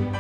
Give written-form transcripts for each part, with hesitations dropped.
You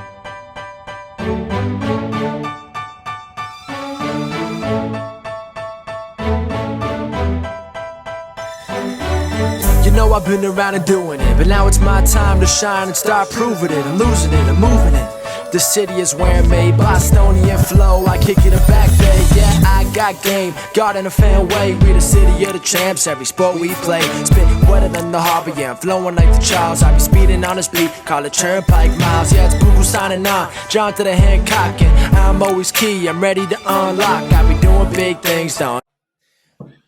know I've been around and doing it, but now it's my time to shine and start proving it. I'm losing it, I'm moving it. The city is where I'm made, Bostonian flow, I kick it a back day. Yeah, I got game, God in a fan way. We the city of the champs, every sport we play. Spit wetter than the harbor, yeah, I'm flowing like the Charles. I be speeding on this beat, call it Turnpike Miles. Yeah, it's Google signing on, John to the Hancock, and I'm always key, I'm ready to unlock. I be doing big things, don't.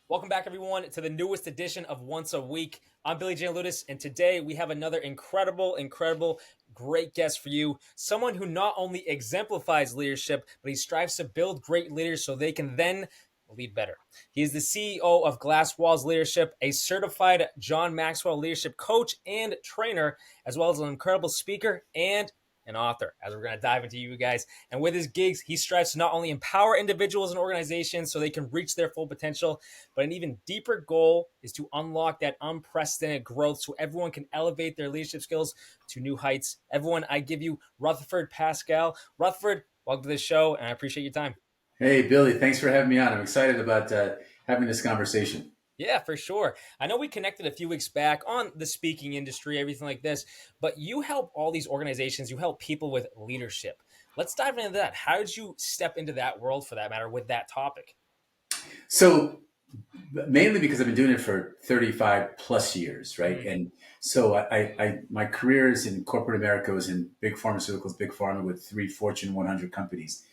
Welcome back, everyone, to the newest edition of Once a Week. I'm Billy J. Ludis, and today we have another incredible, great guest for you. Someone who not only exemplifies leadership, but he strives to build great leaders so they can then lead better. He is the CEO of Glass Walls Leadership, a certified John Maxwell leadership coach and trainer, as well as an incredible speaker and an author, as we're going to dive into you guys. And with his gigs, he strives to not only empower individuals and organizations so they can reach their full potential, but an even deeper goal is to unlock that unprecedented growth so everyone can elevate their leadership skills to new heights. Everyone, I give you Rutherford Pascal. Rutherford, welcome to the show, and I appreciate your time. Hey, Billy, thanks for having me on. I'm excited about having this conversation. Yeah, for sure. I know we connected a few weeks back on the speaking industry, everything like this, but you help all these organizations, you help people with leadership. Let's dive into that. How did you step into that world, for that matter, with that topic? So mainly because I've been doing it for 35 plus years, right? Mm-hmm. And so I my career is in corporate America, was in big pharmaceuticals, big pharma with 3 Fortune 100 companies,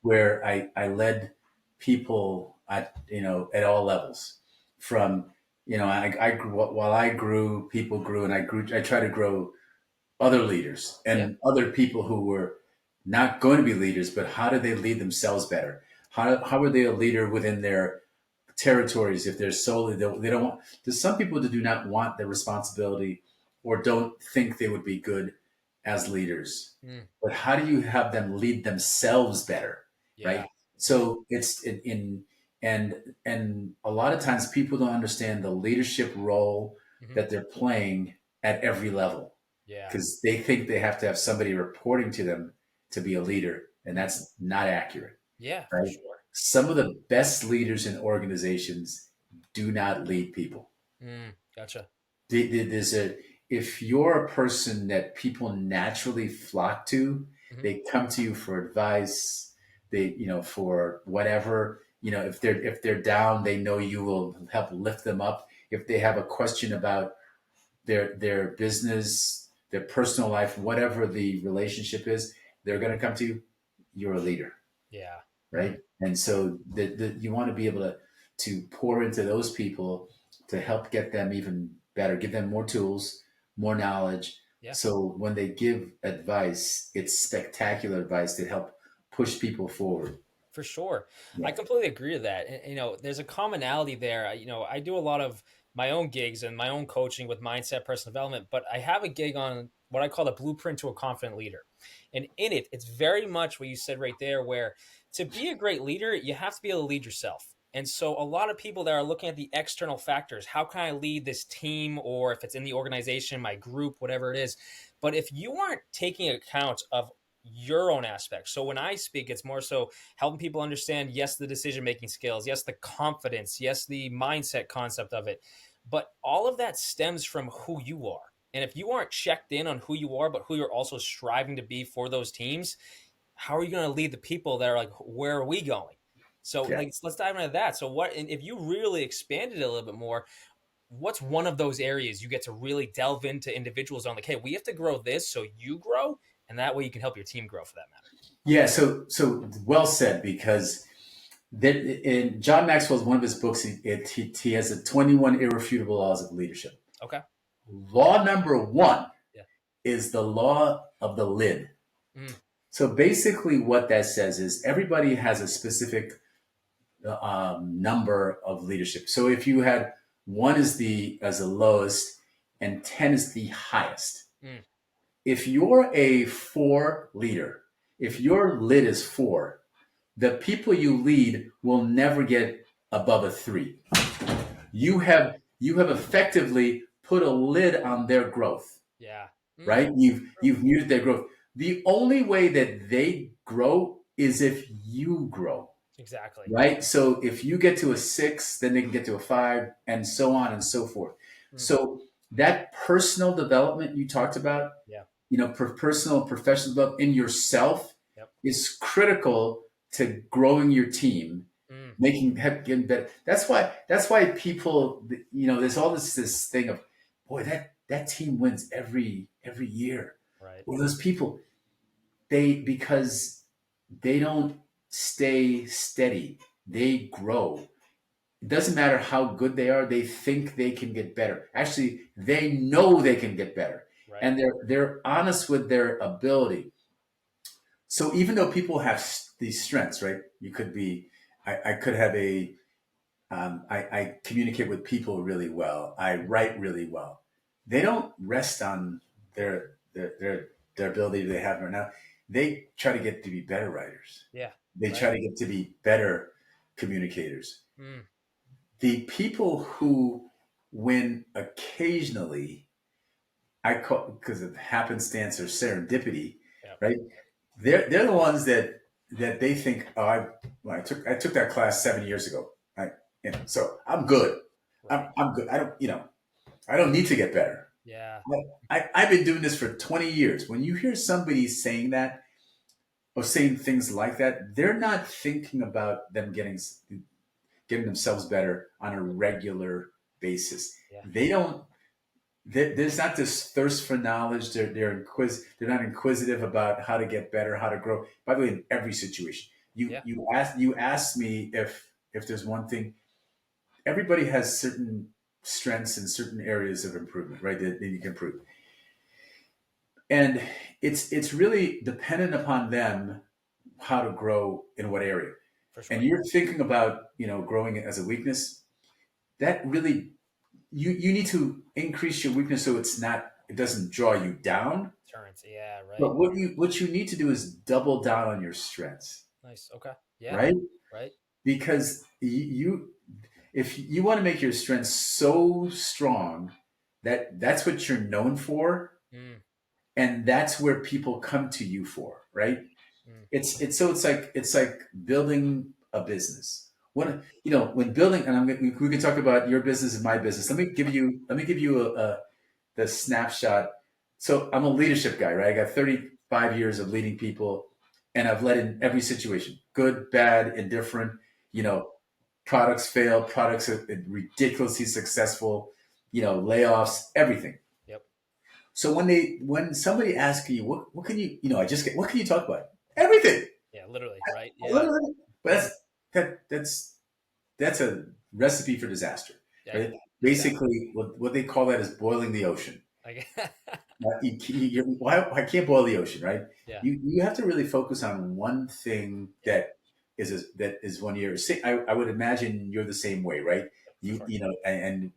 where I led people at all levels. From, I grew, while I grew, people grew, and I tried to grow other leaders and other people who were not going to be leaders, but how do they lead themselves better? How are they a leader within their territories if they're solely, they don't want, there's some people that do not want the responsibility or don't think they would be good as leaders. But how do you have them lead themselves better, right? So it's and a lot of times people don't understand the leadership role that they're playing at every level. Because they think they have to have somebody reporting to them to be a leader, and that's not accurate. Yeah, right? for sure. Some of the best leaders in organizations do not lead people. Gotcha. If you're a person that people naturally flock to, they come to you for advice, for whatever. If they're down, they know you will help lift them up. If they have a question about their business, their personal life, whatever the relationship is, they're going to come to you. You're a leader. Yeah. Right. And so you want to be able to pour into those people to help get them even better, give them more tools, more knowledge. Yeah. So when they give advice, it's spectacular advice to help push people forward. For sure. Yeah. I completely agree with that. And, there's a commonality there. I do a lot of my own gigs and my own coaching with mindset, personal development, but I have a gig on what I call the blueprint to a confident leader. And in it, it's very much what you said right there, where to be a great leader, you have to be able to lead yourself. And so a lot of people that are looking at the external factors, how can I lead this team, or if it's in the organization, my group, whatever it is. But if you aren't taking account of your own aspects. So when I speak, it's more so helping people understand, yes, the decision-making skills, yes, the confidence, yes, the mindset concept of it. But all of that stems from who you are. And if you aren't checked in on who you are, but who you're also striving to be for those teams, how are you going to lead the people that are like, where are we going? So let's dive into that. So if you really expanded it a little bit more, what's one of those areas you get to really delve into individuals on, like, hey, we have to grow this so you grow, and that way you can help your team grow, for that matter. Yeah. So well said, because in John Maxwell's, one of his books, he has the 21 irrefutable laws of leadership. Okay. Law number 1 is the law of the lid. So basically what that says is everybody has a specific number of leadership. So if you had 1 as the lowest and 10 is the highest. If you're a 4 leader, if your lid is 4, the people you lead will never get above a 3. You have effectively put a lid on their growth. Yeah. Right? You've muted their growth. The only way that they grow is if you grow, Exactly. right? So if you get to a 6, then they can get to a 5, and so on and so forth. Mm. So that personal development you talked about, Yeah. personal, professional development in yourself Yep. is critical to growing your team, Mm. getting better. That's why people, there's all this thing of, boy, that team wins every year. Right. Well, those people, because they don't stay steady, they grow. It doesn't matter how good they are, they think they can get better. Actually, they know they can get better. Right. And they're honest with their ability. So even though people have these strengths, right? You could be, I could have I communicate with people really well. I write really well. They don't rest on their ability they have right now. They try to get to be better writers. Yeah. They Right. try to get to be better communicators. Mm. The people who win occasionally, I call, because of happenstance or serendipity, Yep. right? They're the ones that they think, oh, I took that class 7 years ago. So I'm good. Right. I'm good. I don't need to get better. Yeah. I've been doing this for 20 years. When you hear somebody saying that or saying things like that, they're not thinking about them getting themselves better on a regular basis. Yeah. They don't. There's not this thirst for knowledge. They're not inquisitive about how to get better, how to grow. By the way, in every situation, Yeah. you asked me if there's one thing. Everybody has certain strengths and certain areas of improvement, right? That you can improve, and it's really dependent upon them how to grow in what area. For sure. And you're thinking about growing it as a weakness. That really you need to increase your weakness so it doesn't draw you down. Turns. Yeah. Right. But what you need to do is double down on your strengths, Nice. Okay. Yeah. right? Right. Because if you want to make your strengths so strong that that's what you're known for, Mm. and that's where people come to you for, right? Mm. It's like building a business. When building, and we can talk about your business and my business. Let me give you the snapshot. So I'm a leadership guy, right? I got 35 years of leading people, and I've led in every situation, good, bad, indifferent. Products fail, products are ridiculously successful, layoffs, everything. Yep. So when somebody asks you, what can what can you talk about? Everything. Yeah. Literally. Right. Yeah. Literally. But that's a recipe for disaster. Yeah. Right? Exactly. Basically, what they call that is boiling the ocean. Like, I can't boil the ocean, right? yeah. You have to really focus on one thing Yeah. that is one year. I would imagine you're the same way, right? For sure. And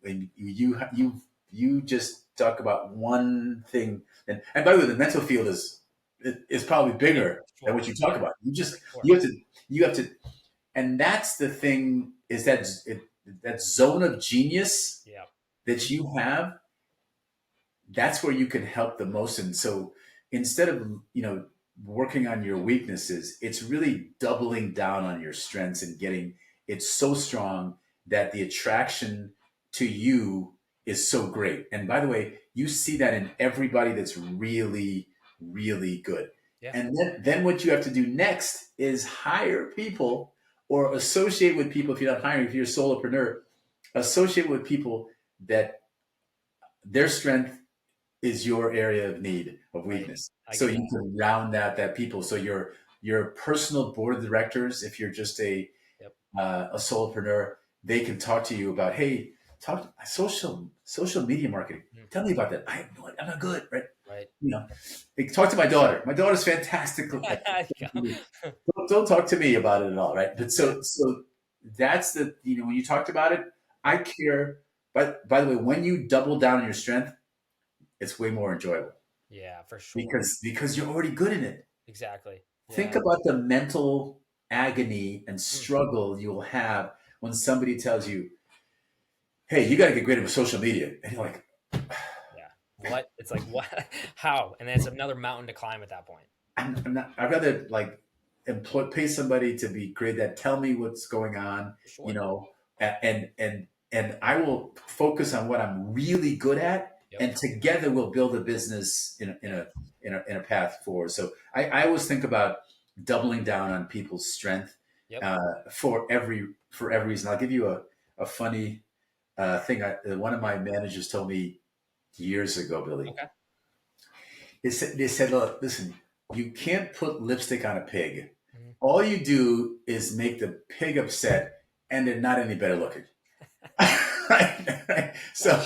you just talk about one thing, and by the way, the mental field is probably bigger than Sure. what you talk Yeah. about. Sure. You have to, and that's the thing is that zone of genius Yeah. that you have, that's where you can help the most. And so instead of working on your weaknesses, it's really doubling down on your strengths and getting it so strong that the attraction to you is so great. And by the way, you see that in everybody that's really really good. Yeah. And then what you have to do next is hire people or associate with people. If you're not hiring, if you're a solopreneur, associate with people that their strength is your area of need, of Right. weakness. I So get that. you can round out that people. So your personal board of directors, if you're just Yep. a solopreneur, they can talk to you about, hey, talk social media marketing. Mm. Tell me about that. I'm not good, right? Right. They talk to my daughter. My daughter's fantastic. Don't talk to me about it at all, right? But so that's when you talked about it, I care. But by the way, when you double down on your strength, it's way more enjoyable Yeah. For sure. because you're already good in it. Exactly. Think Yeah. about the mental agony and Mm. struggle you'll have when somebody tells you, "Hey, you got to get great with social media," and you're like, Yeah. what? It's like what? How? And then it's another mountain to climb at that point. I'm not. I'd rather like pay somebody to be great at tell me what's going on, For you sure. know, and I will focus on what I'm really good at, Yep. and together we'll build a business Yeah. in a path forward. So I always think about doubling down on people's strength Yep. for every reason. I'll give you a funny thing. One of my managers told me years ago, Billy. Okay. They said, look, listen, you can't put lipstick on a pig. Mhm. All you do is make the pig upset, and they're not any better looking. Right? So,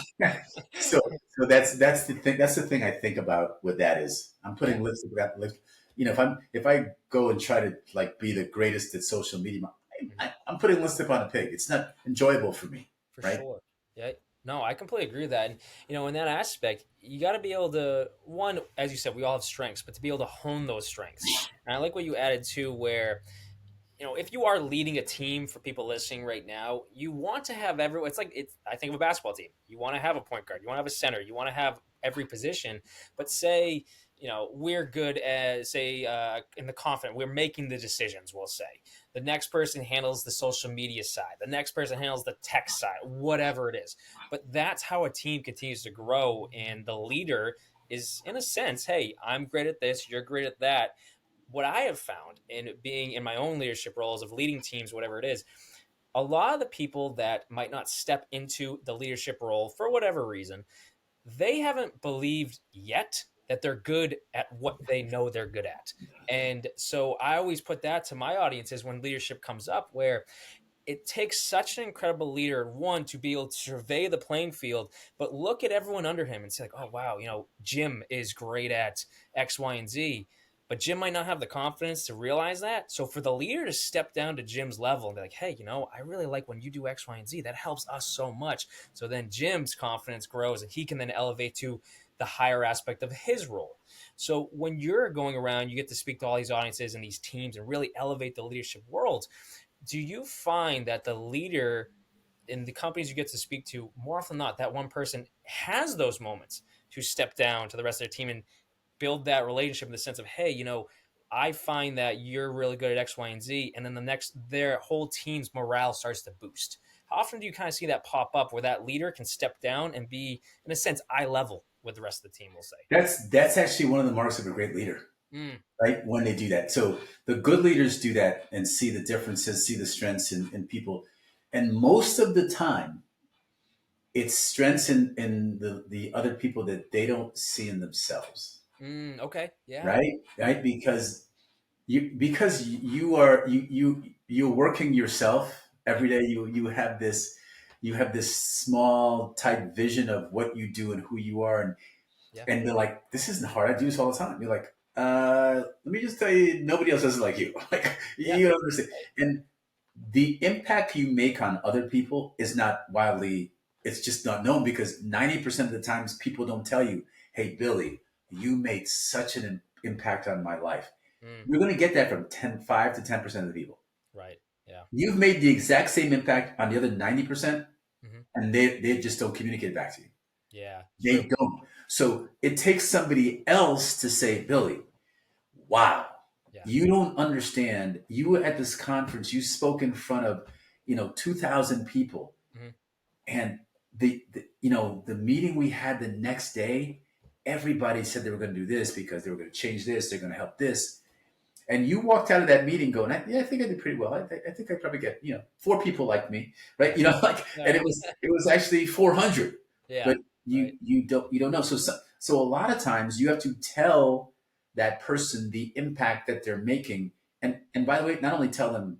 so, so that's the thing. That's the thing I think about with that is I'm Yeah. putting lipstick without lip. You know, if I go and try to like be the greatest at social media, Mhm. I'm putting lipstick on a pig. It's not enjoyable for me, For right? sure. Yeah. No, I completely agree with that. And in that aspect, you got to be able to one, as you said, we all have strengths, but to be able to hone those strengths. And I like what you added too, where if you are leading a team for people listening right now, you want to have everyone. I think of a basketball team. You want to have a point guard. You want to have a center. You want to have every position. But say, we're good at, say, in the confident, we're making the decisions, we'll say. The next person handles the social media side. The next person handles the tech side, whatever it is. But that's how a team continues to grow. And the leader is, in a sense, hey, I'm great at this. You're great at that. What I have found in being in my own leadership roles of leading teams, whatever it is, a lot of the people that might not step into the leadership role for whatever reason, they haven't believed yet that they're good at what they know they're good at. And so I always put that to my audiences when leadership comes up, where it takes such an incredible leader, one, to be able to survey the playing field, but look at everyone under him and say, like, oh, wow, Jim is great at X, Y, and Z. But Jim might not have the confidence to realize that. So for the leader to step down to Jim's level and be like, hey, I really like when you do X, Y, and Z. That helps us so much. So then Jim's confidence grows and he can then elevate to the higher aspect of his role. So when you're going around, you get to speak to all these audiences and these teams and really elevate the leadership world. Do you find that the leader in the companies you get to speak to, more often than not, that one person has those moments to step down to the rest of their team and build that relationship in the sense of, hey, I find that you're really good at X, Y, and Z, and then their whole team's morale starts to boost. How often do you kind of see that pop up where that leader can step down and be, in a sense, eye level with the rest of the team, we'll say? That's actually one of the marks of a great leader, Mm, right? When they do that. So the good leaders do that and see the differences, see the strengths in people. And most of the time, it's strengths in the other people that they don't see in themselves, okay, yeah, right? Because you're working yourself every day. You have this small type vision of what you do and who you are, yeah, and they're like, this isn't hard. I do this all the time. You're like, let me just tell you, nobody else does it like you. Like yeah, you don't understand. And the impact you make on other people is not widely, it's just not known because 90% of the times people don't tell you, hey, Billy, you made such an impact on my life. mm, You're going to get that from 5 to 10% of the people. right, yeah, You've made the exact same impact on the other 90%, hmm, and they just don't communicate back to you. yeah, They true, don't. So it takes somebody else to say, Billy, wow, yeah, you don't understand. You were at this conference, you spoke in front of, 2,000 people. hmm, And the meeting we had the next day, everybody said they were going to do this because they were going to change this, they're going to help this. And you walked out of that meeting going, yeah, I think I did pretty well. I think I probably get, 4 people like me, right? And yeah, it was actually 400, yeah, but right, you don't know. So a lot of times you have to tell that person the impact that they're making. And by the way, not only tell them,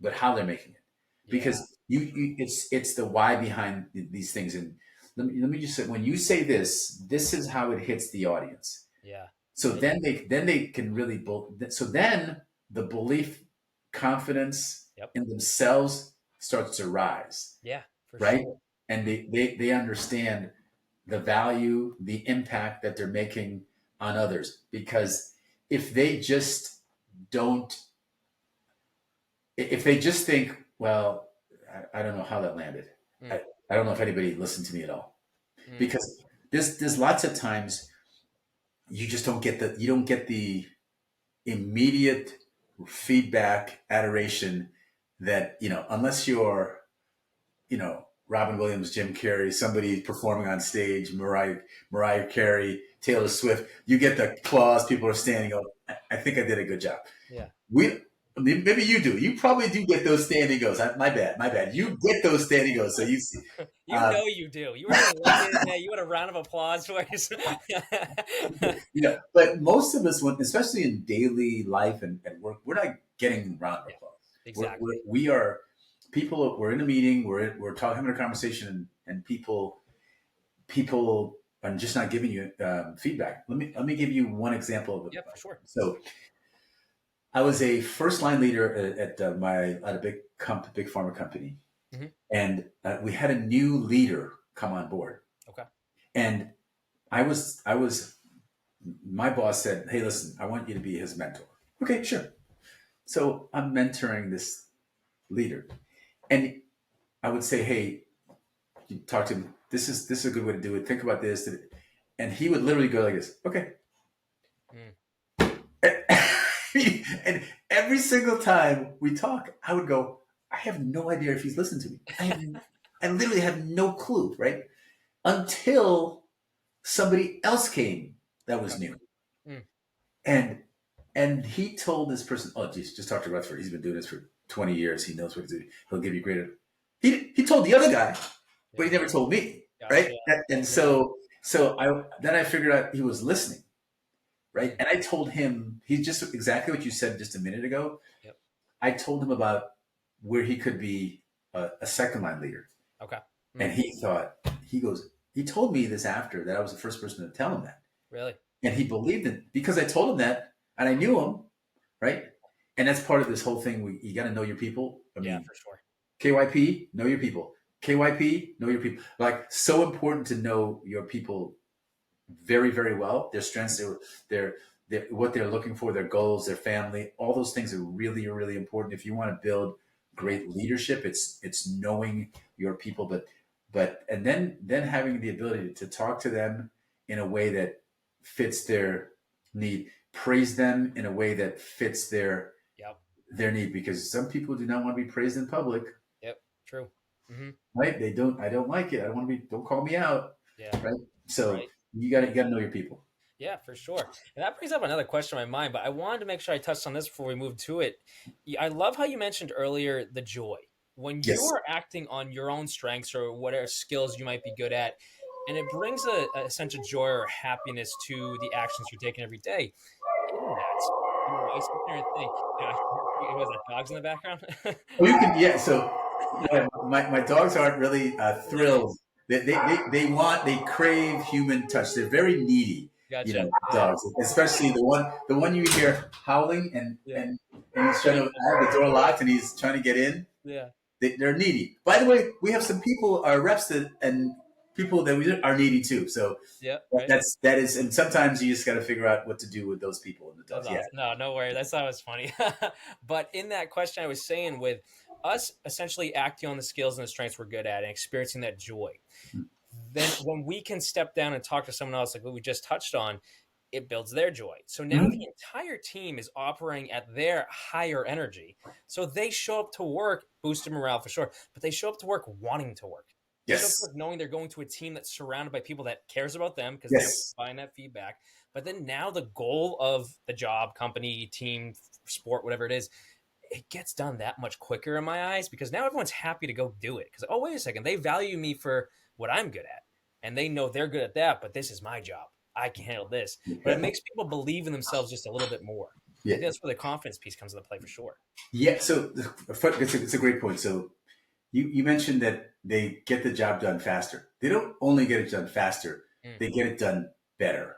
but how they're making it, yeah, because it's the why behind these things. And let me just say, when you say this is how it hits the audience. yeah, So right, then they can really so then the belief, confidence yep, in themselves starts to rise, yeah, for right? sure, And they understand the value, the impact that they're making on others. Because if they just don't, if they just think, well, I don't know how that landed. mm, I don't know if anybody listened to me at all. mm, Because there's lots of times you just don't get the immediate feedback, adoration that, unless you're, Robin Williams, Jim Carrey, somebody performing on stage, Mariah Carey, Taylor Swift, you get the applause. People are standing up. I think I did a good job. Yeah. Maybe you do. You probably do get those standing goes. My bad. My bad. You get those standing goes. So you see, You know you do. You were delighted. You had a round of applause for us. but most of us, especially in daily life and work, we're not getting round of applause. Exactly. We are people. We're in a meeting. We're talking, having a conversation, and people are just not giving you feedback. Let me give you one example of it. Yeah, for sure. So I was a first line leader at a big pharma company, Mm-hmm. and we had a new leader come on board. Okay. And I was my boss said, "Hey, listen, I want you to be his mentor." Okay, sure. So I'm mentoring this leader, and I would say, "Hey, you talk to him. This is a good way to do it. Think about this." And he would literally go like this. Okay. And every single time we talk, I would go, I have no idea if he's listened to me. I literally have no clue, right? Until somebody else came that was new. Mm. And he told this person, "Oh, geez, just talk to Rutherford. He's been doing this for 20 years. He knows what he's doing. He'll give you great." He told the other guy, but he never told me, right? And so I figured out he was listening, right? And I told him, he's just exactly what you said just a minute ago. Yep. I told him about where he could be a second line leader. Okay. And he told me this after that I was the first person to tell him that. Really? And he believed it because I told him that and I knew him, right? And that's part of this whole thing. You got to know your people. I mean, for sure. KYP, know your people. KYP, know your people. Like, so important to know your people very, very well. Their strengths, their what they're looking for, their goals, their family. All those things are really, really important. If you want to build great leadership, it's knowing your people, and then having the ability to talk to them in a way that fits their need, praise them in a way that fits their need, because some people do not want to be praised in public. Yep, true. Mm-hmm. Right? They don't. I don't like it. I don't want to be. Don't call me out. Yeah. Right. So you got to know your people. Yeah, for sure. And that brings up another question in my mind, but I wanted to make sure I touched on this before we move to it. I love how you mentioned earlier the joy. When you are acting on your own strengths or whatever skills you might be good at, and it brings a sense of joy or happiness to the actions you're taking every day. In that, I sit there and think, was that dogs in the background? Oh, you can, yeah. So my dogs aren't really thrilled. They crave human touch. They're very needy. Gotcha. Dogs, especially the one you hear howling and he's trying to have the door locked and he's trying to get in. Yeah. They're needy. By the way, we have some people, our reps and people that are needy too. So that is, and sometimes you just got to figure out what to do with those people and the dogs. Awesome. No worries. That's always funny. But in that question, I was saying, with us essentially acting on the skills and the strengths we're good at and experiencing that joy, then when we can step down and talk to someone else, like what we just touched on, it builds their joy. So now the entire team is operating at their higher energy. So they show up to work, boosted morale for sure, but they show up to work wanting to work. They show up to work knowing they're going to a team that's surrounded by people that cares about them because they're buying that feedback. But then now the goal of the job, company, team, sport, whatever it is, it gets done that much quicker in my eyes, because now everyone's happy to go do it. Because, oh, wait a second, they value me for what I'm good at. And they know they're good at that, but this is my job. I can handle this. But it makes people believe in themselves just a little bit more. Yeah. I think that's where the confidence piece comes into play for sure. Yeah, so it's a great point. So you mentioned that they get the job done faster. They don't only get it done faster, they get it done better.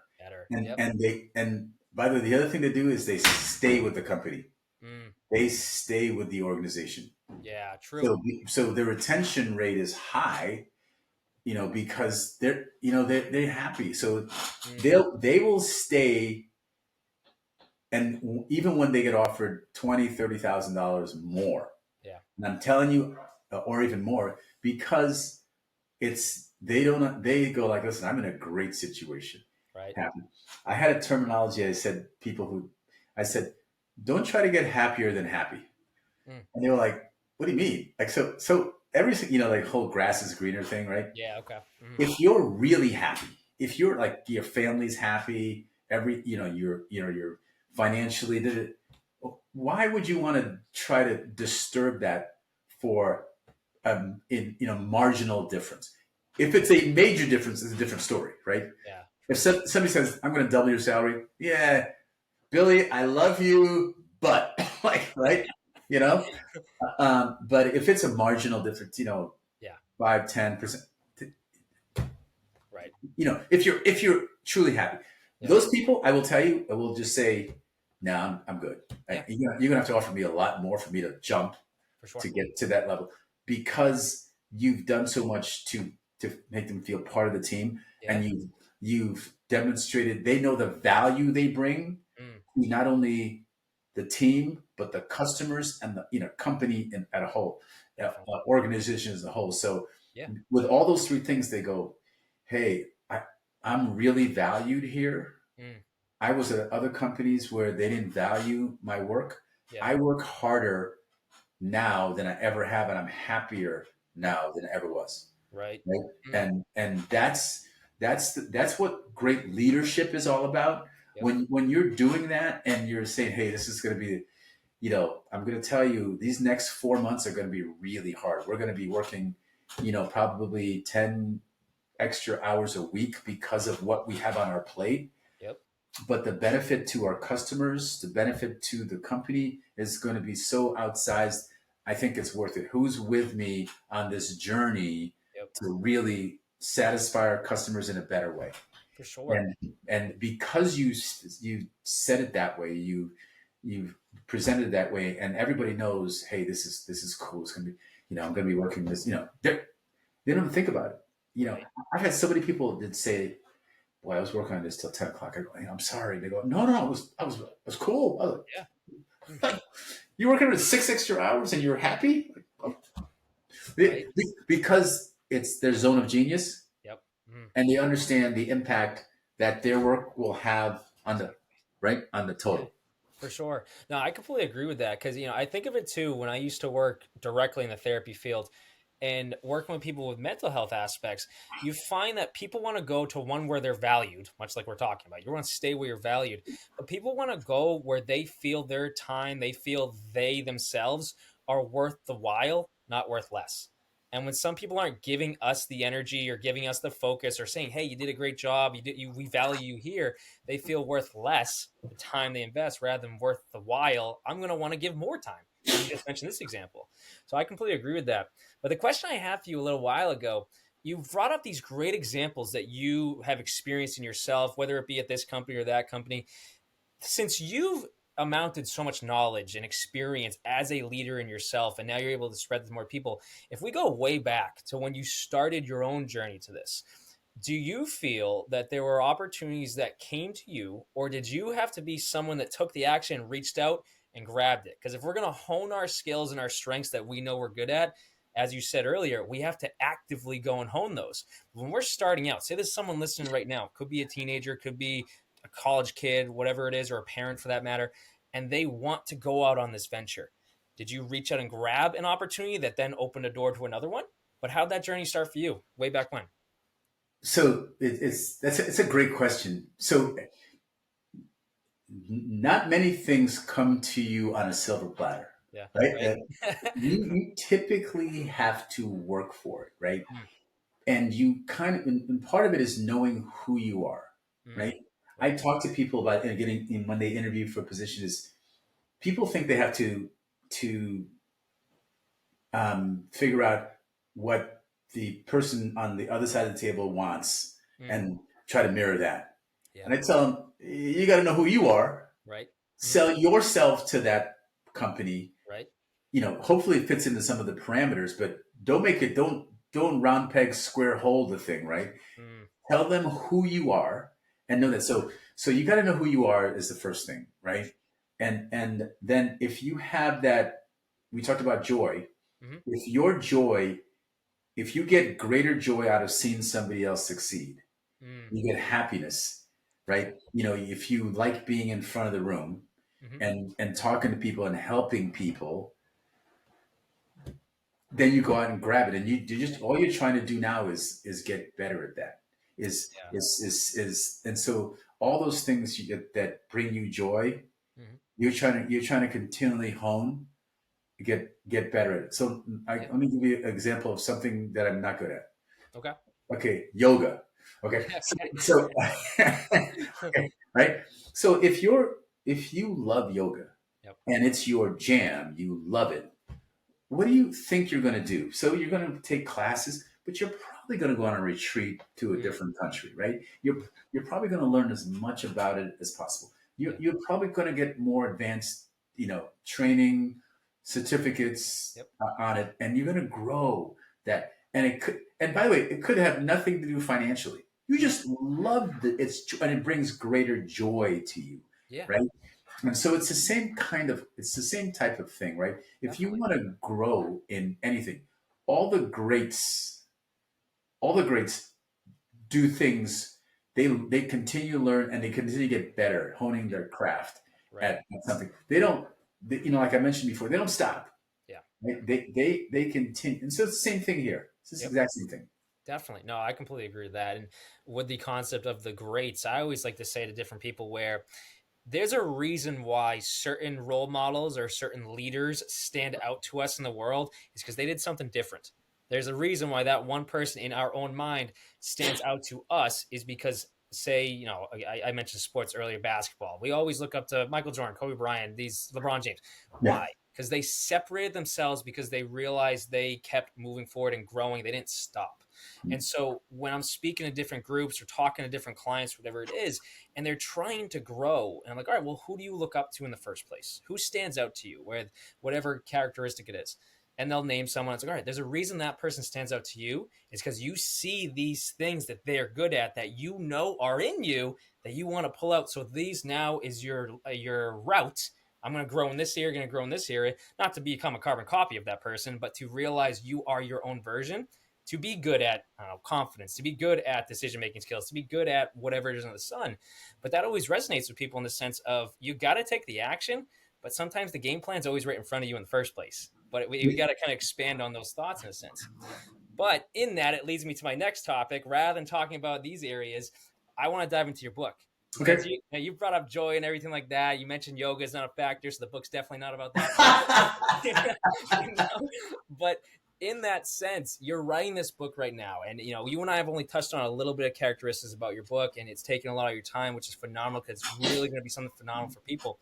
And by the way, the other thing they do is they stay with the company. They stay with the organization. Yeah, true. So the retention rate is high, because they're happy. So they will stay. And even when they get offered $20,000-$30,000 more, and I'm telling you, or even more, because it's They don't. They go like, listen, I'm in a great situation. Right. Happy. I had a terminology. I said people who, I said, don't try to get happier than happy. Mm. And they were like, what do you mean? Like, so everything, like whole grass is greener thing, right? Yeah. Okay. Hmm. If you're really happy, if you're like your family's happy, you're financially did it, why would you want to try to disturb that for in marginal difference? If it's a major difference, it's a different story, right? Yeah. If True. somebody says, I'm going to double your salary, yeah, Billy, I love you, but like, right? You know, but if it's a marginal difference, Yeah. 5-10%, Right. if you're truly happy, Yep. those people, I will tell you, I will just say, no, I'm good. Yeah. You're gonna have to offer me a lot more for me to jump For sure. to get to that level because you've done so much to make them feel part of the team, Yeah. and you've demonstrated they know the value they bring Mm. to not only the team but the customers and the company at a whole, Definitely. organization as a whole. So Yeah. with all those three things, they go, hey, I'm really valued here. Mm. I was at other companies where they didn't value my work. Yeah. I work harder now than I ever have, and I'm happier now than I ever was. Right. Right? Mm. And that's what great leadership is all about. Yep. When you're doing that and you're saying, hey, this is going to be, I'm going to tell you, these next 4 months are going to be really hard. We're going to be working, probably 10 extra hours a week because of what we have on our plate. Yep. But the benefit to our customers, the benefit to the company is going to be so outsized. I think it's worth it. Who's with me on this journey Yep. to really satisfy our customers in a better way? For sure. And because you said it that way, you presented it that way, and everybody knows, hey, this is cool. It's gonna be, I'm gonna be working this. They don't even think about it. Right. I've had so many people that say, boy, I was working on this till 10 o'clock. I go, I'm sorry. They go, no, it was cool. I was Yeah. Mm. like, you're working with 6 extra hours and you're happy? Right. Because it's their zone of genius Yep. Mm. and they understand the impact that their work will have on the Yeah. total. For sure. No, I completely agree with that because I think of it too when I used to work directly in the therapy field and working with people with mental health aspects. You find that people want to go to one where they're valued, much like we're talking about. You want to stay where you're valued, but people want to go where they feel their time, they feel they themselves are worth the while, not worth less. And when some people aren't giving us the energy or giving us the focus or saying, "Hey, you did a great job. We value you here," they feel worth less the time they invest rather than worth the while. I'm going to want to give more time. And you just mentioned this example. So I completely agree with that. But the question I had for you a little while ago, you brought up these great examples that you have experienced in yourself, whether it be at this company or that company. Since you've amounted so much knowledge and experience as a leader in yourself, and now you're able to spread to more people, if we go way back to when you started your own journey to this, do you feel that there were opportunities that came to you, or did you have to be someone that took the action, reached out, and grabbed it? Because if we're going to hone our skills and our strengths that we know we're good at, as you said earlier, we have to actively go and hone those. When we're starting out, say there's someone listening right now, could be a teenager, could be a college kid, whatever it is, or a parent for that matter, and they want to go out on this venture. Did you reach out and grab an opportunity that then opened a door to another one? But how'd that journey start for you way back when? So it's a great question. So not many things come to you on a silver platter, Yeah, right? right. You typically have to work for it, right? Mm, And you and part of it is knowing who you are, mm, right? I right. talk to people about getting when they interview for a position is people think they have to figure out what the person on the other side of the table wants Mm, and try to mirror that. yeah, And I tell them, you got to know who you are, right. Mm, sell yourself to that company. right. Hopefully it fits into some of the parameters, but don't round peg square hole the thing, right? Mm, Tell them who you are and know that. So you got to know who you are is the first thing, right? And then if you have that, we talked about joy. hmm If your joy if you get greater joy out of seeing somebody else succeed, Mm, you get happiness, yeah. right? You know, if you like being in front of the room Hmm. and talking to people and helping people, then you go out and grab it, and you just all you're trying to do now is get better at that. Yeah. And so all those things that bring you joy, Hmm. you're trying to continually hone, get better at it. So Yeah. let me give you an example of something that I'm not good at. Okay. Okay, yoga. Okay, so okay, right. So if you love yoga Yep. and it's your jam, you love it, what do you think you're going to do? So you're going to take classes, but you're probably going to go on a retreat to a Mm, different country, right? You're probably going to learn as much about it as possible. You're, yeah. you're probably going to get more advanced, training certificates Yep. on it, and you're going to grow that. And it could, and by the way, it could have nothing to do financially. You Mm, just love that and it brings greater joy to you, yeah. right? And so it's the same type of thing, right? If you Definitely. want to grow in anything, all the greats, all the greats do things. They continue to learn and they continue to get better, honing Mm, their craft right. at something. They don't, like I mentioned before, they don't stop. Yeah. Right? They continue, and so it's the same thing here. It's the Yep. exact same thing. Definitely. No, I completely agree with that. And with the concept of the greats, I always like to say to different people where there's a reason why certain role models or certain leaders stand out to us in the world is because they did something different. There's a reason why that one person in our own mind stands out to us is because, say, I mentioned sports earlier, basketball. We always look up to Michael Jordan, Kobe Bryant, these LeBron James. Yeah. Why? Because they separated themselves because they realized they kept moving forward and growing. They didn't stop. And so when I'm speaking to different groups or talking to different clients, whatever it is, and they're trying to grow. And I'm like, all right, well, who do you look up to in the first place? Who stands out to you with whatever characteristic it is? And they'll name someone. It's like, all right, there's a reason that person stands out to you. It's because you see these things that they're good at that you know are in you that you want to pull out. So these now is your route. I'm going to grow in this area, going to grow in this area, not to become a carbon copy of that person, but to realize you are your own version, to be good at confidence, to be good at decision making skills, to be good at whatever it is under the sun. But that always resonates with people in the sense of you got to take the action, but sometimes the game plan is always right in front of you in the first place. But we got to kind of expand on those thoughts in a sense. But in that, it leads me to my next topic. Rather than talking about these areas, I want to dive into your book because Okay. you brought up joy and everything like that. You mentioned yoga is not a factor, so the book's definitely not about that. you know? But in that sense, you're writing this book right now, and you and I have only touched on a little bit of characteristics about your book, and it's taken a lot of your time, which is phenomenal because it's really going to be something phenomenal for people.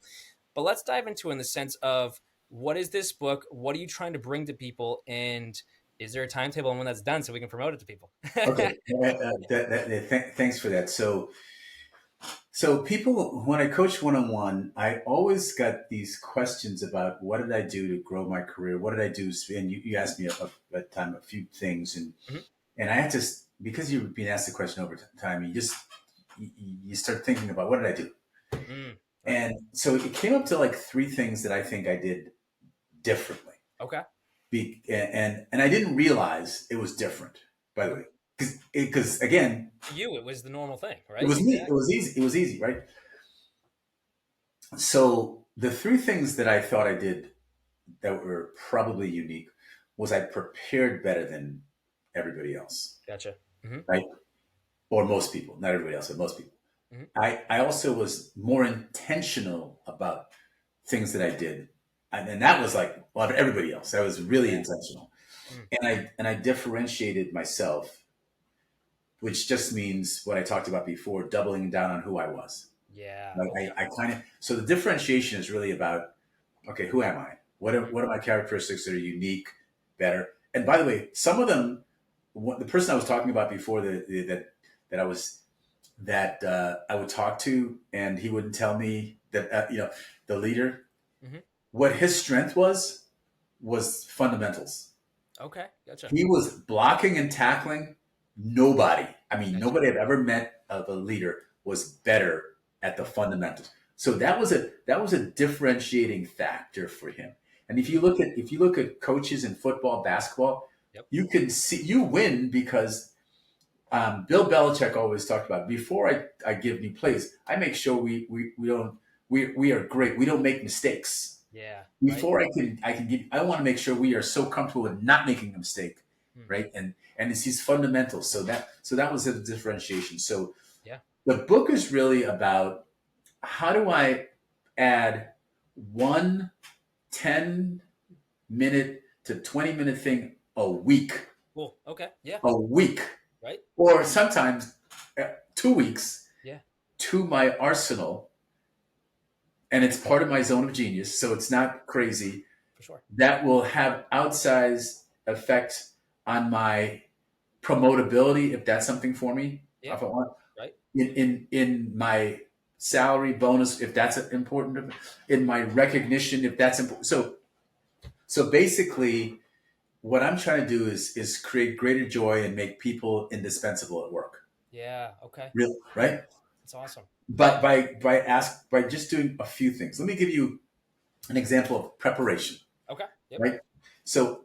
But let's dive into it in the sense of what is this book? What are you trying to bring to people? And is there a timetable on when that's done so we can promote it to people? Okay. Thanks for that. So people, when I coach one-on-one, I always got these questions about what did I do to grow my career? What did I do? And you asked me a few things, Mhm. and I had to, because you've been asked the question over time, you start thinking about what did I do? Right. And so it came up to like three things that I think I did differently. Okay. And I didn't realize it was different, by the Mhm. way, because again, For you, it was the normal thing, it right? was me. It Exactly. was easy. It was easy, right? So the three things that I thought I did that were probably unique was I prepared better than everybody else, Gotcha. Hmm. right? Or most people, not everybody else, but most people. Hmm. I also was more intentional about things that I did. And that was like well, everybody else. I was really Yeah. intentional. Mm. And I differentiated myself, which just means what I talked about before, doubling down on who I was. Yeah. Like Okay. I kind of so the differentiation is really about okay, who am I? Mm. What are my characteristics that are unique, better? And by the way, some of them, the person I was talking about before that I was I would talk to, and he wouldn't tell me that the leader Hmm. what his strength was fundamentals. Okay. Gotcha. He was blocking and tackling. Nobody, I mean, Gotcha. nobody I've ever met of a leader was better at the Mm. fundamentals. So that was a differentiating factor for him. And Mm. if you look at coaches in football, basketball, Yep. You can see you win because Bill Belichick always talked about before I give new plays, I make sure we don't we are great. We don't make mistakes. Yeah. Right. Before I can give I want to make sure we are so comfortable with not making a mistake, Hmm. right? And it's these fundamentals. So that was the differentiation. So Yeah. the book is really about how do I add one 10-minute to 20-minute thing Cool. Okay. Yeah. a week, Right. or sometimes 2 weeks Yeah. to my arsenal, and it's part of my zone of genius, so it's not crazy. For sure. That will have outsized effect on my promotability if that's something for me. Yeah. If I want Right. in my salary bonus if that's important, in my recognition if that's important. So basically, what I'm trying to do is create greater joy and make people indispensable at work. Yeah. Okay. Real right? That's awesome. But by just doing a few things. Let me give you an example of preparation. Okay. Yep. Right? So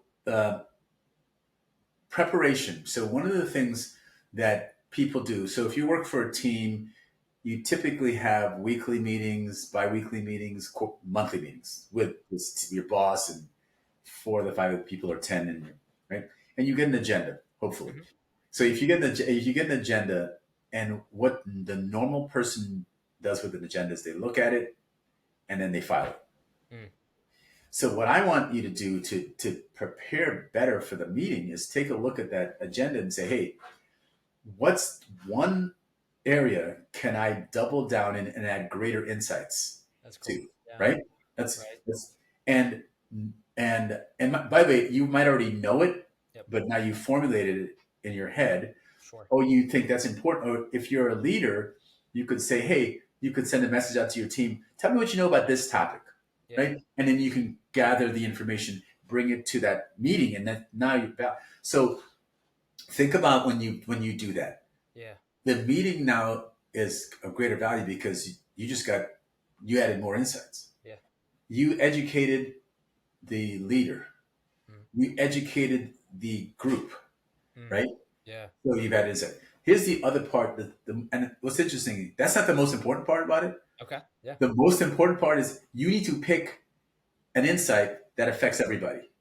preparation. So one of the things that people do. So if you work for a team, you typically have weekly meetings, bi-weekly meetings, monthly meetings with your boss and 4 of the 5 people or 10 in you, right? And you get an agenda, hopefully. Hmm. So if you get an agenda, and what the normal person does with an agenda is they look at it and then they file it. Mm. So what I want you to do to prepare better for the meeting is take a look at that agenda and say, hey, what's one area can I double down in and add greater insights That's cool. to? Yeah. Right? That's Right. that's and by the way, you might already know it, Yep. but now you formulated it in your head. Sure. Oh, you think that's important. Or if you're a leader, you could say, hey, you could send a message out to your team. Tell me what you know about this topic, Yeah. right? And then you can gather the information, bring it to that meeting, and then now you. So think about when you do that. Yeah. The meeting now is of greater value because you added more insights. Yeah. You educated the leader. Mm. You educated the group, Mm. right? Yeah. So you've added insight. Here's the other part. And what's interesting, that's not the most important part about it. Okay. Yeah. The most important part is you need to pick an insight that affects everybody.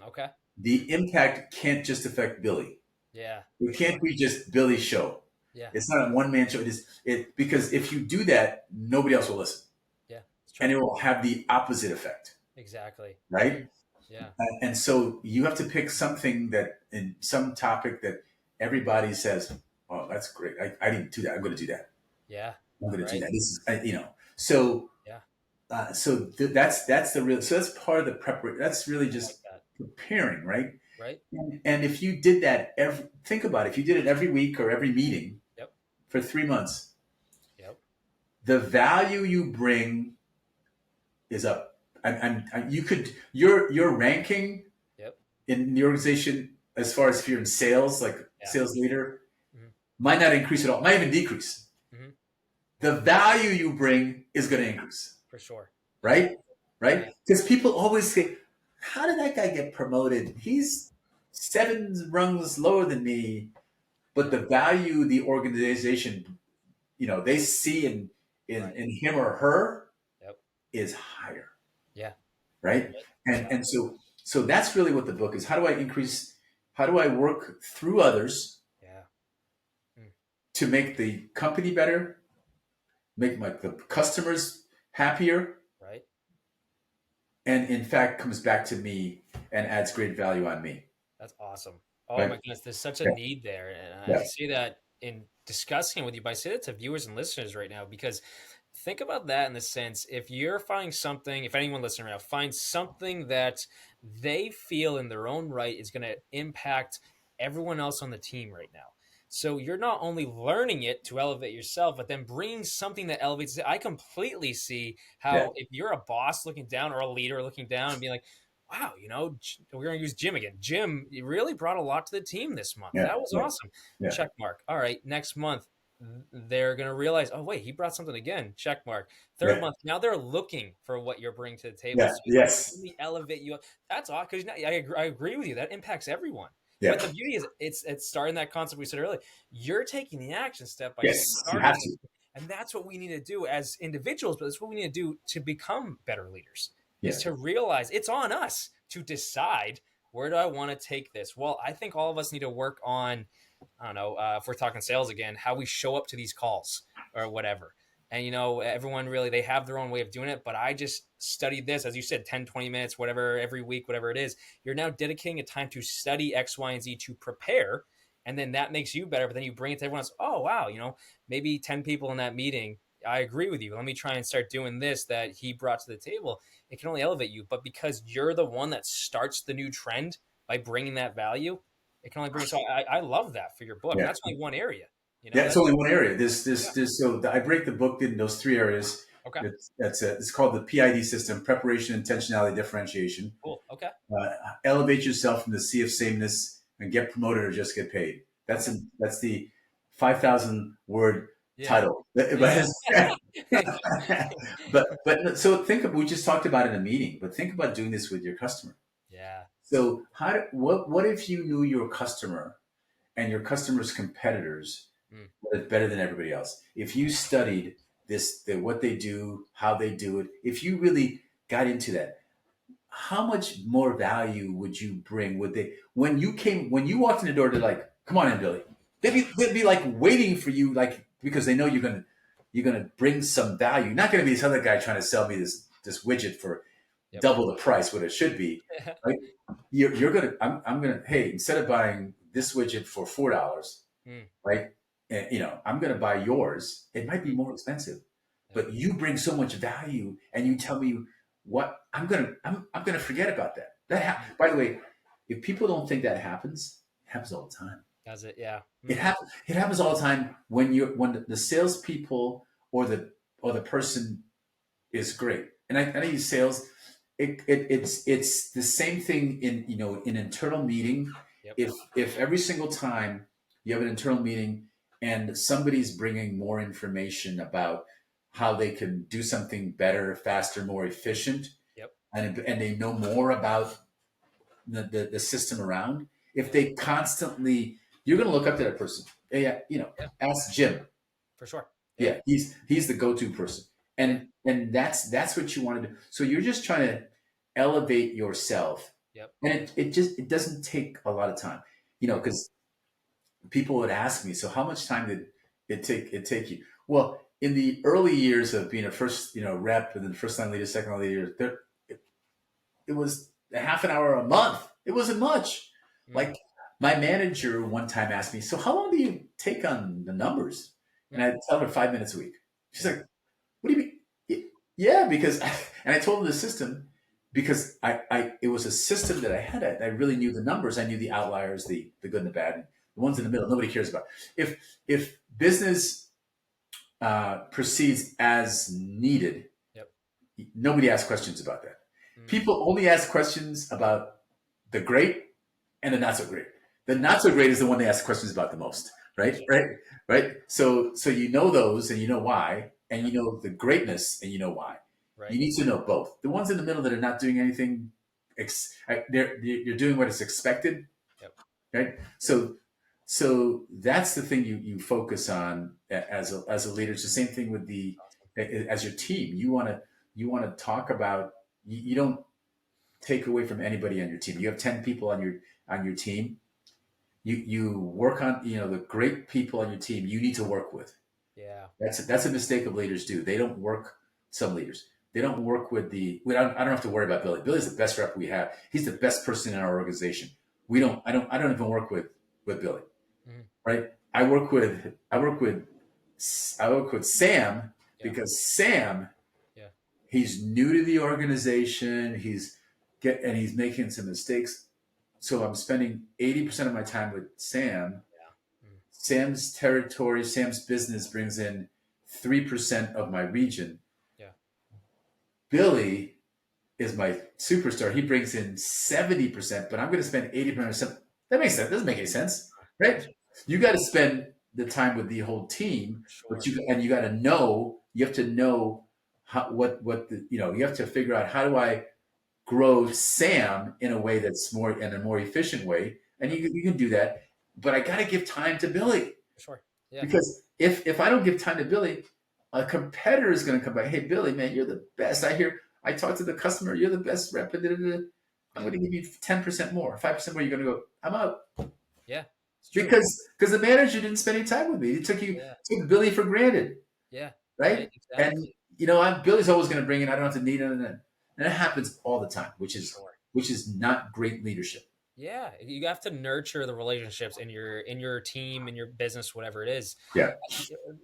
Okay. The impact can't just affect Billy. Yeah. For It sure. can't be just Billy's show. Yeah. It's not a one man show. It because if you do that, nobody else will listen, Yeah. It's true. and it will have the opposite effect, Exactly. right? Yeah. And so you have to pick something that in some topic that everybody says, "Oh, that's great. I didn't do that. I'm going to do that. Yeah. I'm going to do Right. that." This is So Yeah. that's the real. So that's part of the preparation. That's really I like just that. preparing, right? Right. And if you did that think about it. If you did it every week or every meeting Yep. for 3 months, Yep. the value you bring is up. You could your ranking Yep. in the organization as far as if you're in sales, like Yeah. sales leader, Mhm. might not increase at all, might even decrease. Mhm. The value you bring is going to increase, For sure. right? Yeah. Right? Because people always say, "How did that guy get promoted? He's 7 rungs lower than me." But the value the organization, they see in Right. in him or her Yep. is higher, Yeah. right? Right. And Exactly. and so that's really what the book is. How do I work through others Yeah. Mm. to make the company better, make the customers happier, Right. and in fact comes back to me and adds great value on me. That's awesome. Oh Right? my goodness, there's such a Yeah. need there, and I Yeah. say that in discussing it with you, but I say that to viewers and listeners right now because think about that in the sense if you're finding something, if anyone listening right now finds something that they feel in their own right is going to impact everyone else on the team right now. So you're not only learning it to elevate yourself, but then bringing something that elevates it. I completely see Yeah. how if you're a boss looking down or a leader looking down and being like, wow, we're going to use Jim again. Jim, you really brought a lot to the team this month. Yeah. That was Yeah. awesome. Yeah. Check mark. All right, next month they're going to realize, oh wait, he brought something again. Check mark. Third Yeah. month, now they're looking for what you're bringing to the table. Yeah. So Yes. really elevate you. That's awesome because I agree with you. That impacts everyone. Yeah. But the beauty is, it's starting that concept we said earlier. You're taking the action step by Yes, you have starting, to. and that's what we need to do as individuals. But that's what we need to do to become better leaders. Is Yeah. to realize it's on us to decide, where do I want to take this. Well, I think all of us need to work on, I don't know, if we're talking sales again, how we show up to these calls or whatever. And everyone really, they have their own way of doing it, but I just studied this, as you said, 10, 20 minutes, whatever, every week, whatever it is. You're now dedicating a time to study X, Y, and Z to prepare. And then that makes you better. But then you bring it to everyone else. Oh, wow. Maybe 10 people in that meeting. I agree with you. Let me try and start doing this that he brought to the table. It can only elevate you. But because you're the one that starts the new trend by bringing that value, it can only bring. So I love that for your book. And Yeah. that's only one area. Yeah, it's That's only one area. yeah. So I break the book in those three areas. Okay. It's called the PID system: preparation, intentionality, differentiation. Cool. Okay. Elevate yourself from the sea of sameness and get promoted or just get paid. That's the 5,000 word Yeah. title. Yeah. But so we just talked about it in a meeting, but think about doing this with your customer. Yeah. So what if you knew your customer and your customer's competitors better than everybody else? If you studied what they do, how they do it, if you really got into that, how much more value would you bring? When you walked in the door, they're like, "Come on in, Billy." They'd be like waiting for you, like, because they know you're gonna bring some value. You're not gonna be this other guy trying to sell me this widget for double the price what it should be. Right? I'm gonna, hey, instead of buying this widget for $4, right? And, I'm going to buy yours. It might be more expensive, but you bring so much value, and you tell me what I'm going to forget about that. By the way, if people don't think that happens, it happens all the time. Does it? Yeah. It happens all the time when the salespeople or the person is great. And I use sales. It's the same thing in internal meeting. Yep. If every single time you have an internal meeting and somebody's bringing more information about how they can do something better, faster, more efficient, Yep. and they know more about the system around, if they constantly, you're going to look up to that person. Yeah, ask Jim. For sure. Yeah, he's the go-to person. And that's what you want to do. So you're just trying to elevate yourself. Yep. And it doesn't take a lot of time. Because people would ask me, so how much time did it take you? Well, in the early years of being a first, rep, and then first line leader, second line leader, it was a half an hour a month. It wasn't much. Like, my manager one time asked me, so how long do you take on the numbers? And I tell her 5 minutes a week. She's like, what do you mean? Yeah, because, and I told her the system, because it was a system that I had. I really knew the numbers. I knew the outliers, the good and the bad, and the ones in the middle. Nobody cares about. If business proceeds as needed, yep, nobody asks questions about that. People only ask questions about the great and the not so great. The not so great is the one they ask questions about the most, right? Right. So you know those, and you know why, and you know the greatness, and you know why. Right. You need to know both. The ones in the middle that are not doing anything, you're doing what is expected. Yep. Right. So that's the thing you focus on as a leader. It's the same thing with as your team. You want to talk about. You don't take away from anybody on your team. You have 10 people on your team. You work on the great people on your team. You need to work with. Yeah. That's a mistake of leaders do. They don't work. Some leaders. They don't work with I don't have to worry about Billy. Billy's the best rep we have. He's the best person in our organization. I don't even work with Billy. Right? I work with Sam, because Sam, he's new to the organization. He's making some mistakes. So I'm spending 80% of my time with Sam. Sam's territory, Sam's business brings in 3% of my region. Billy is my superstar. He brings in 70%, but I'm going to spend 80%. That makes sense. Doesn't make any sense, right? You got to spend the time with the whole team, but you got to know. You have to know you have to figure out, how do I grow Sam in a way that's in a more efficient way. and Yep. you can do that. But I got to give time to Billy, Sure. Yeah. because if I don't give time to Billy, a competitor is going to come by. Hey, Billy, man, you're the best. I talked to the customer. You're the best rep. I'm Yeah. going to give you 10% more, 5% more. You're going to go. I'm out, Yeah. It's true. because the manager didn't spend any time with me. He Yeah. took Billy for granted, Yeah. Yeah. right? And Exactly. Billy's always going to bring it. I don't have to need it, and it happens all the time, Sure. which is not great leadership. Yeah, you have to nurture the relationships in your team, in your business, whatever it is. Yeah,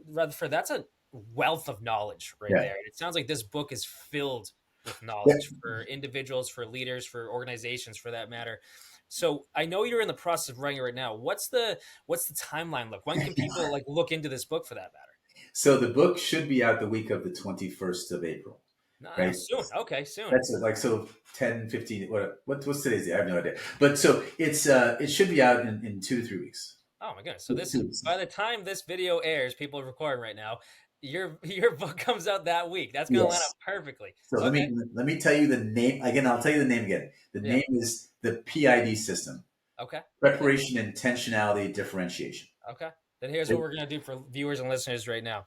Rutherford, that's a wealth of knowledge right yeah, there. It sounds like this book is filled with yeah. knowledge for individuals, for leaders, for organizations, for that matter. So I know you're in the process of writing it right now. What's the timeline look? When can people like look into this book for that matter? So the book should be out the week of the 21st of April, No, right? soon. Okay, soon. That's it, like, so 10, 15. What's today's day? I have no idea. But so it should be out in 2 to 3 weeks. Oh my goodness! So Two, this 2 weeks. by the time this video airs, people are recording right now. Your book comes out that week. That's gonna line up Yes. perfectly. So Okay. let me tell you the name again. I'll tell you the name again. The Yeah. name is the PID system: Okay. Yeah. preparation, intentionality, differentiation. Okay. Then here's what we're gonna do for viewers and listeners right now.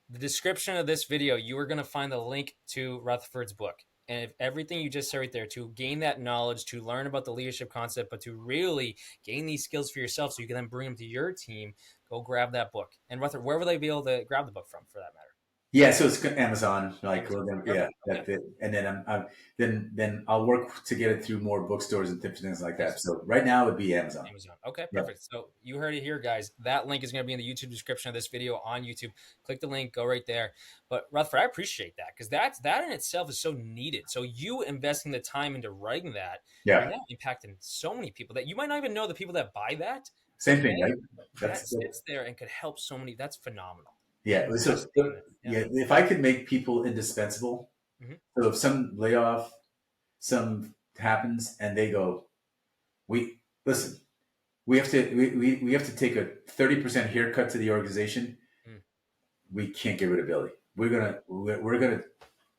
The description of this video, you are gonna find the link to Rutherford's book. And if everything you just said right there, to gain that knowledge, to learn about the leadership concept, but to really gain these skills for yourself so you can then bring them to your team, go grab that book. And Rutherford, where will they be able to grab the book from for that matter? Yeah, so it's Amazon, like, Amazon. yeah, Perfect. Okay. that's it. And then then I'll work to get it through more bookstores and different things like that. Yes. So right now it would be Amazon. Amazon. Okay, Yeah, perfect. So you heard it here, guys. That link is going to be in the YouTube description of this video on YouTube. Click the link, go right there. But Rutherford, I appreciate that because that in itself is so needed. So you investing the time into writing that, you're yeah, now impacting so many people that you might not even know the people that buy that, same but thing, right? man, that That's sits there and could help so many. That's phenomenal. yeah. So Investing in it. Yeah. yeah, if I could make people indispensable, Mm-hmm. so if some layoff, some happens, and they go, we listen, we have to take a 30% haircut to the organization. Mm. We can't get rid of Billy. We're gonna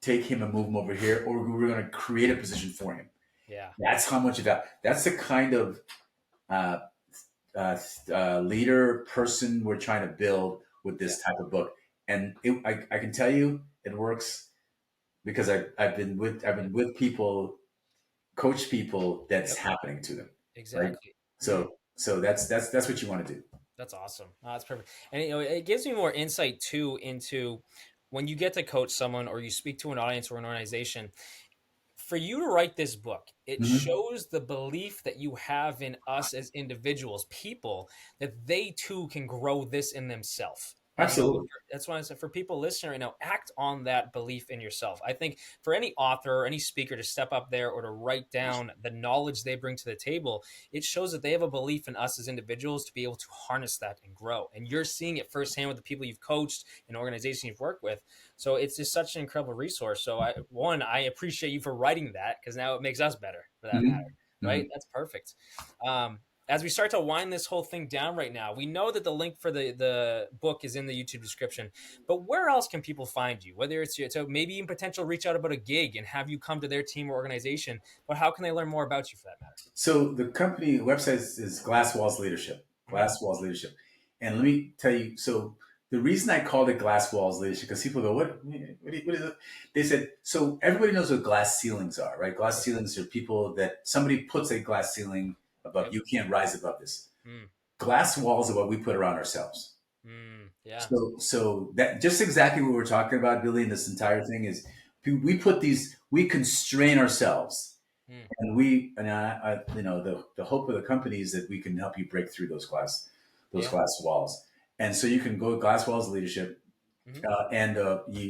take him and move him over here, or we're gonna create a position for him. Yeah. That's how much of that. That's the kind of uh, leader person we're trying to build with Yeah. this type of book. And I can tell you it works because I've been with people, coach people, that's Yep. happening to them, right? Exactly. Mm. So that's what you want to do. That's awesome. That's perfect. And it gives me more insight too into when you get to coach someone or you speak to an audience or an organization. For you to write this book, it Mhm. shows the belief that you have in us as individuals, people, that they too can grow this in themselves. And Absolutely. that's why I said for people listening right now, act on that belief in yourself. I think for any author or any speaker to step up there or to write down the knowledge they bring to the table, it shows that they have a belief in us as individuals to be able to harness that and grow. And you're seeing it firsthand with the people you've coached and organizations you've worked with. So it's just such an incredible resource. So I appreciate you for writing that because now it makes us better for that matter, Mhm. right? Mhm. That's perfect. As we start to wind this whole thing down right now, we know that the link for the book is in the YouTube description, but where else can people find you? Whether it's so maybe even potential reach out about a gig and have you come to their team or organization, but how can they learn more about you for that matter? So the company website is Glass Walls Leadership. Mm-hmm. Glass Walls Leadership. And let me tell you, so the reason I called it Glass Walls Leadership, because people go, what is it? They said, so everybody knows what glass ceilings are, right? Glass ceilings are people that somebody puts a glass ceiling above. Yep. You can't rise above this. Mm. Glass walls are what we put around ourselves. Yeah. So that just exactly what we're talking about, Billy, in this entire thing is we constrain ourselves. Mm. And the hope of the company is that we can help you break through those glass walls. And so you can go Glass Walls Leadership, Mhm.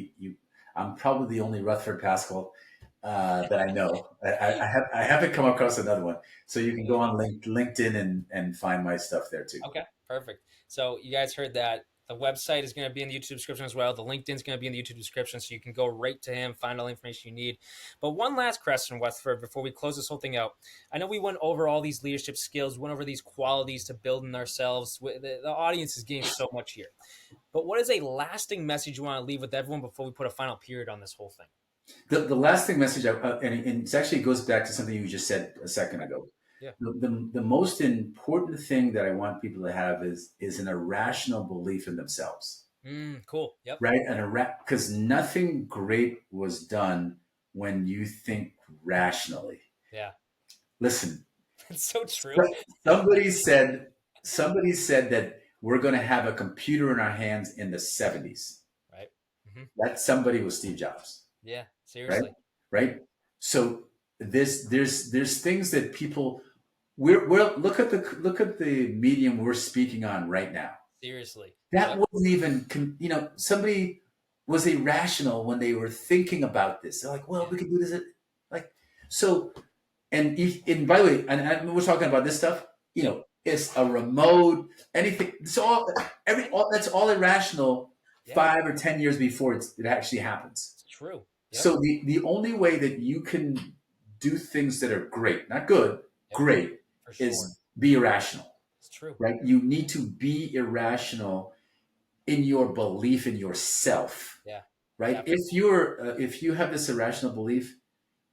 I'm probably the only Rutherford Pascal that I know. I haven't come across another one. So you can go on LinkedIn and find my stuff there too. Okay, perfect. So you guys heard that. The website is going to be in the YouTube description as well. The LinkedIn is going to be in the YouTube description, so you can go right to him, find all the information you need. But one last question, Westford, before we close this whole thing out. I know we went over all these leadership skills, went over these qualities to build in ourselves. The audience is getting so much here. But what is a lasting message you want to leave with everyone before we put a final period on this whole thing? The lasting message, and it actually goes back to something you just said a second ago. Yeah. The most important thing that I want people to have is an irrational belief in themselves, Cool. Yep. right? Because nothing great was done when you think rationally. Yeah. Listen, It's so true. somebody said somebody said that we're going to have a computer in our hands in the 70s. Right. Mm-hmm. That somebody was Steve Jobs, Yeah. right? Seriously. Right. So there's things that people we're look at the medium we're speaking on right now. Seriously. That Yep. wasn't even somebody was irrational when they were thinking about this. They're like, well, we could do this, like so. And by the way, and we're talking about this stuff. It's a remote, anything. It's all that's all irrational. Yeah. 5 or 10 years before it actually happens. It's true. Yep. So the only way that you can do things that are great, not good, Yep. great, For sure. is be irrational. It's true. Right? You need to be irrational in your belief in yourself. Yeah. Right? Yeah. If you have this irrational belief,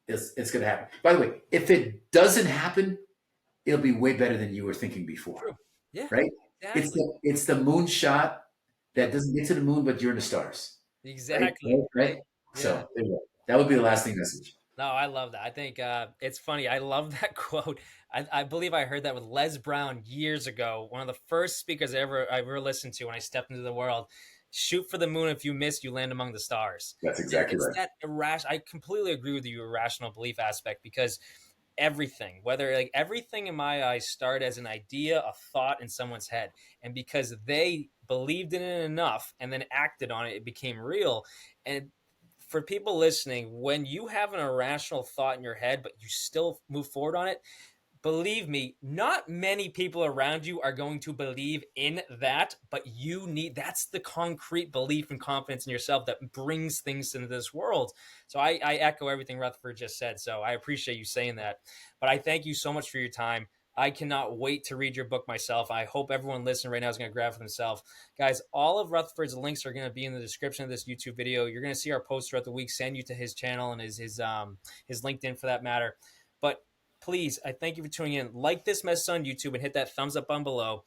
it's going to happen. By the way, if it doesn't happen, it'll be way better than you were thinking before. True. Yeah. Right? Exactly. It's the moonshot that doesn't get to the moon, but you're in the stars. Exactly. Right? Yeah. So there you go. That would be the lasting message. No, I love that. I think it's funny. I love that quote. I believe I heard that with Les Brown years ago. One of the first speakers I ever listened to when I stepped into the world. Shoot for the moon. If you miss, you land among the stars. That's exactly right. That irrational. I completely agree with you. Irrational belief aspect, because everything, everything in my eyes, started as an idea, a thought in someone's head, and because they believed in it enough and then acted on it, it became real. And for people listening, when you have an irrational thought in your head, but you still move forward on it, believe me, not many people around you are going to believe in that, but that's the concrete belief and confidence in yourself that brings things into this world. So I echo everything Rutherford just said. So I appreciate you saying that, but I thank you so much for your time. I cannot wait to read your book myself. I hope everyone listening right now is going to grab for themselves. Guys, all of Rutherford's links are going to be in the description of this YouTube video. You're going to see our posts throughout the week, send you to his channel and his LinkedIn for that matter. But please, I thank you for tuning in. Like this message on YouTube and hit that thumbs up button below.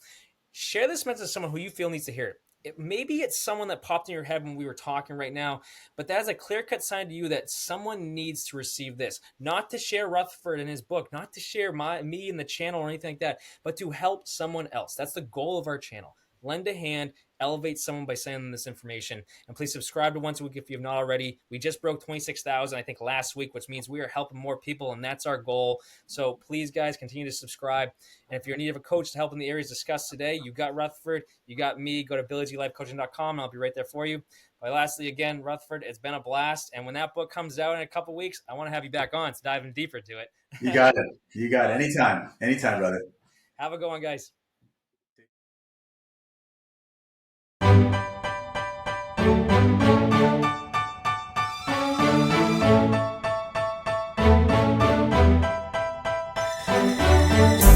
Share this message with someone who you feel needs to hear it. Maybe it's someone that popped in your head when we were talking right now, but that is a clear-cut sign to you that someone needs to receive this. Not to share Rutherford and his book, not to share me and the channel or anything like that, but to help someone else. That's the goal of our channel. Lend a hand, elevate someone by sending them this information. And please subscribe to Once a Week if you have not already. We just broke 26,000, I think, last week, which means we are helping more people, and that's our goal. So please, guys, continue to subscribe. And if you're in need of a coach to help in the areas discussed today, you got Rutherford, you got me. Go to BillyGLifeCoaching.com, and I'll be right there for you. But lastly, again, Rutherford, it's been a blast. And when that book comes out in a couple weeks, I want to have you back on to dive in deeper to it. You got it. You got it. Anytime, brother. Have a good one, guys.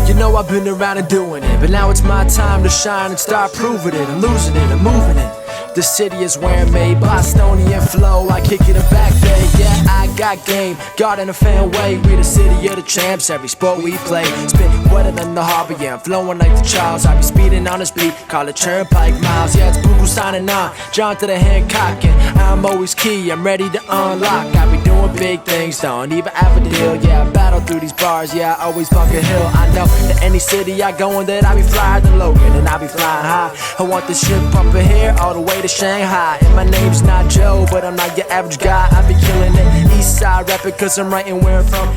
You know I've been around and doing it, but now it's my time to shine and start proving it. I'm losing it, I'm moving it. The city is where I'm made, Bostonian flow, I kick it back there. Yeah, I got game, God in a fan way. We the city of the champs, every sport we play. Spit wetter than the harbor, yeah, I'm flowing like the Charles. I be speeding on this beat, call it turnpike miles. Yeah, it's Buku signing on, John to the Hancock, and I'm always key, I'm ready to unlock. I be doing big things, don't even have a deal. Yeah, I battle through these bars, yeah, I always bunk a hill. I know that any city I go in, that I be flyer than Logan, and I be flying high. I want this shit pumping here all the way to Shanghai. And my name's not Joe, but I'm not your average guy. I be killing it, east side rapping cause I'm writing where I'm from.